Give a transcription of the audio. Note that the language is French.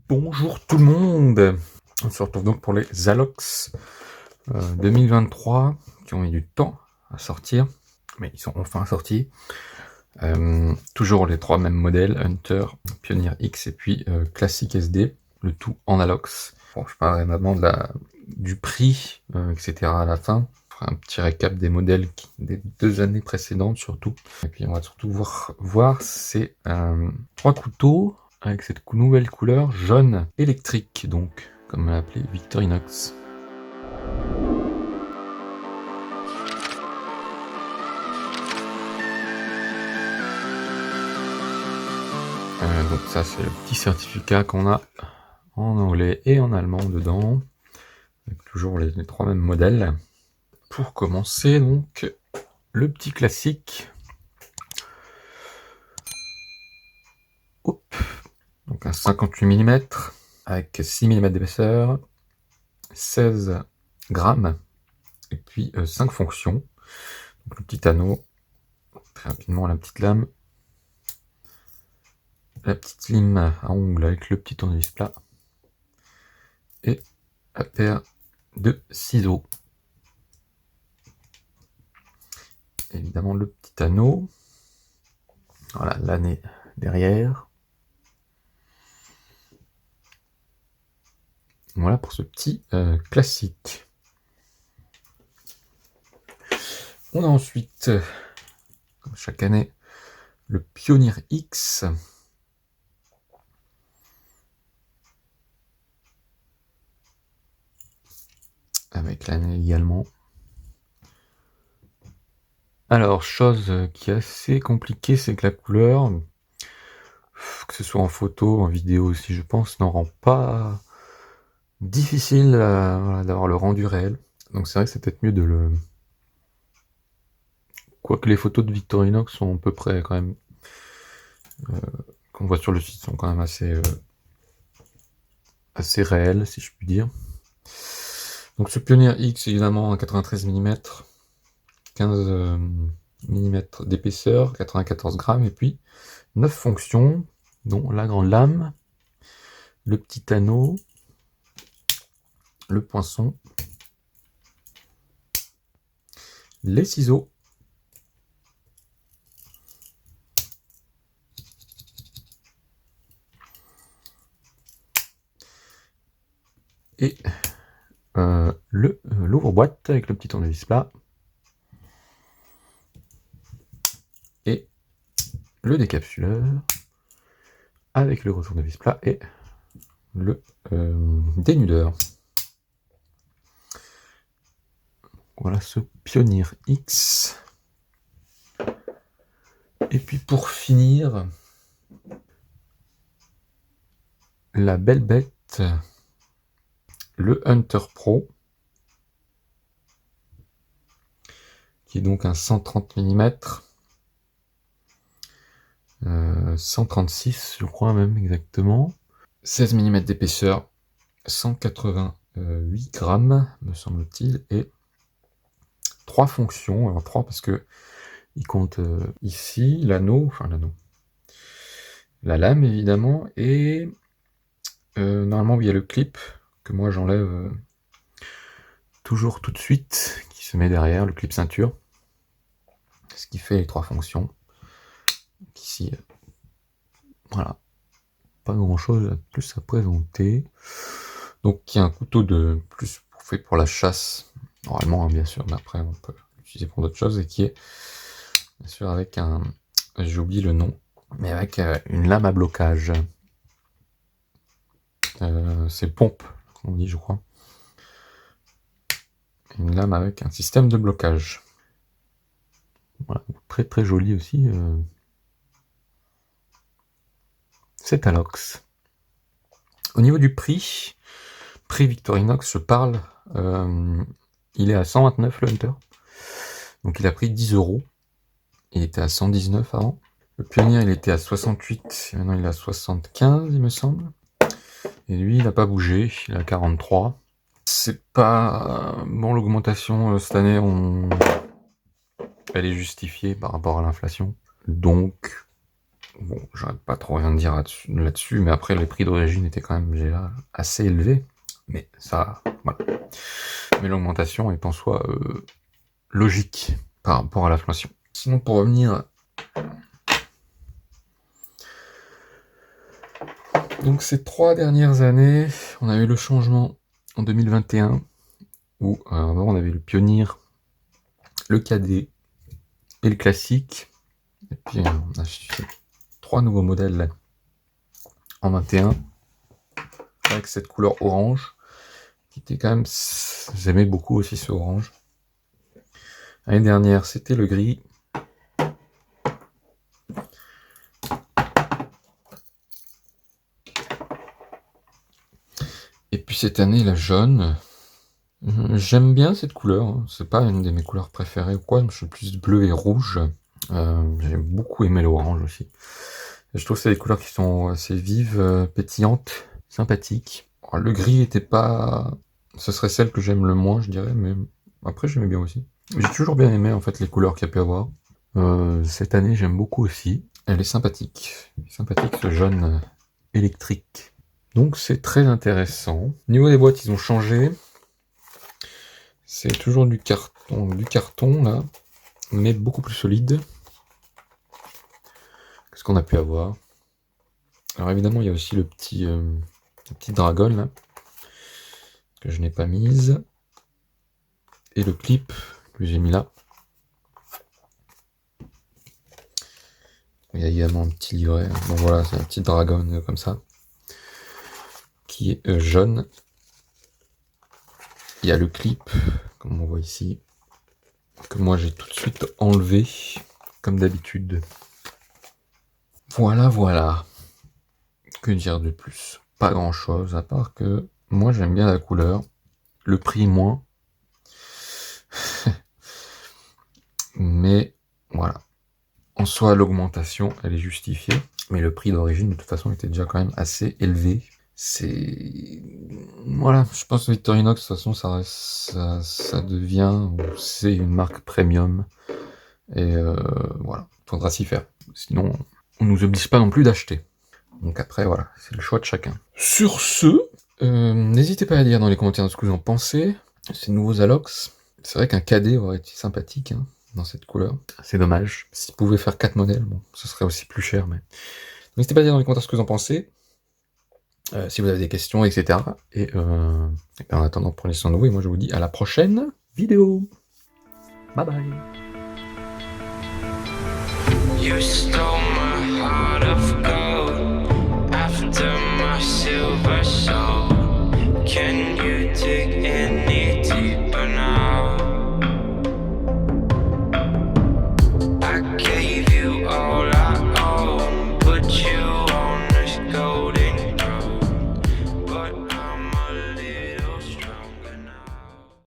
Bonjour tout le monde. On se retrouve donc pour les Alox 2023 qui ont mis du temps à sortir, mais ils sont enfin sortis. Toujours les trois mêmes modèles, Hunter, Pioneer X et puis Classic SD, le tout en Alox. Bon, je parlerai maintenant du prix, etc. à la fin. Je ferai un petit récap des modèles des 2 années précédentes surtout. Et puis on va surtout voir ces 3 couteaux avec cette nouvelle couleur jaune électrique, donc comme on l'a appelé Victorinox. Donc ça c'est le petit certificat qu'on a en anglais et en allemand dedans, avec toujours les 3 mêmes modèles. Pour commencer, donc le petit classique. Hop. Donc un 58 mm avec 6 mm d'épaisseur, 16 grammes et puis 5 fonctions. Donc le petit anneau, très rapidement la petite lame, la petite lime à ongles avec le petit tournevis plat et la paire de ciseaux. Évidemment le petit anneau, voilà l'année derrière. Voilà pour ce petit classique. On a ensuite, comme chaque année, le Pioneer X. Avec l'année également. Alors, chose qui est assez compliquée, c'est que la couleur, que ce soit en photo, en vidéo aussi, je pense, n'en rend pas difficile voilà, d'avoir le rendu réel. Donc c'est vrai que c'est peut-être mieux de le... Quoique les photos de Victorinox sont à peu près quand même... qu'on voit sur le site sont quand même assez réelles, si je puis dire. Donc ce Pioneer X, évidemment, en 93 mm, 15 mm d'épaisseur, 94 grammes, et puis 9 fonctions, dont la grande lame, le petit anneau, le poinçon, les ciseaux, et l'ouvre-boîte avec le petit tournevis plat, et le décapsuleur avec le retournevis plat et le dénudeur. Voilà ce Pioneer X. Et puis pour finir, la belle bête, le Hunter Pro, qui est donc un 130 mm, 136 je crois même exactement, 16 mm d'épaisseur, 188 grammes me semble-t-il, et 3 fonctions, alors 3 parce que il compte ici l'anneau, la lame évidemment, et normalement il y a le clip que moi j'enlève toujours tout de suite, qui se met derrière, le clip ceinture, ce qui fait les 3 fonctions. Donc ici, voilà, pas grand chose de plus à présenter. Donc il y a un couteau de plus fait pour la chasse, normalement hein, bien sûr, mais après on peut l'utiliser pour d'autres choses, et qui est bien sûr avec un, j'ai oublié le nom, mais avec une lame à blocage. C'est pompe, on dit je crois. Une lame avec un système de blocage. Voilà, très très joli aussi. C'est Alox. Au niveau du prix Victorinox, je parle, il est à 129 le Hunter. Donc il a pris 10 €. Il était à 119 avant. Le Pioneer il était à 68, et maintenant il est à 75 il me semble. Et lui il n'a pas bougé, il est à 43. C'est pas... Bon, l'augmentation cette année, elle est justifiée par rapport à l'inflation. Donc Bon, j'aurais pas trop rien à dire là-dessus, mais après les prix d'origine étaient quand même déjà assez élevés. Mais ça, voilà. Mais l'augmentation est en soi logique par rapport à l'inflation. Sinon, pour revenir... Donc ces 3 dernières années, on a eu le changement en 2021, où avant on avait le Pioneer, le Cadet et le Classique. Et puis on a 3 nouveaux modèles là, en 21, avec cette couleur orange, qui était quand même... J'aimais beaucoup aussi ce orange. L'année dernière, c'était le gris. Et puis cette année, la jaune. J'aime bien cette couleur, hein. C'est pas une de mes couleurs préférées ou quoi, je suis plus bleu et rouge. J'ai beaucoup aimé l'orange aussi. Et je trouve que c'est des couleurs qui sont assez vives, pétillantes, sympathiques. Alors, le gris était pas... Ce serait celle que j'aime le moins, je dirais, mais après j'aimais bien aussi. J'ai toujours bien aimé en fait les couleurs qu'il y a pu avoir. Cette année, j'aime beaucoup aussi. Elle est sympathique. Sympathique ce jaune électrique. Donc c'est très intéressant. Au niveau des boîtes, ils ont changé. C'est toujours du carton là, mais beaucoup plus solide que ce qu'on a pu avoir. Alors évidemment, il y a aussi le petit dragon là, que je n'ai pas mise. Et le clip que j'ai mis là. Il y a également un petit livret. Bon voilà, c'est un petit dragon comme ça. Qui est jaune. Il y a le clip, comme on voit ici, que moi j'ai tout de suite enlevé, comme d'habitude. Voilà, voilà. Que dire de plus? Pas grand chose, à part que moi j'aime bien la couleur, le prix moins. Mais voilà. En soi, l'augmentation, elle est justifiée. Mais le prix d'origine, de toute façon, était déjà quand même assez élevé. C'est... Voilà, je pense que Victorinox, de toute façon, ça devient... C'est une marque premium. Et voilà, faudra s'y faire. Sinon, on nous oblige pas non plus d'acheter. Donc après, voilà, c'est le choix de chacun. Sur ce, n'hésitez pas à dire dans les commentaires ce que vous en pensez. Ces nouveaux Alox, c'est vrai qu'un cadet aurait été sympathique hein, dans cette couleur. C'est dommage. S'ils pouvaient faire 4 modèles, bon, ce serait aussi plus cher. Mais n'hésitez pas à dire dans les commentaires ce que vous en pensez. Si vous avez des questions, etc. Et en attendant, prenez soin de vous. Et moi, je vous dis à la prochaine vidéo. Bye bye. You stole my heart of gold after my silver soul. Can you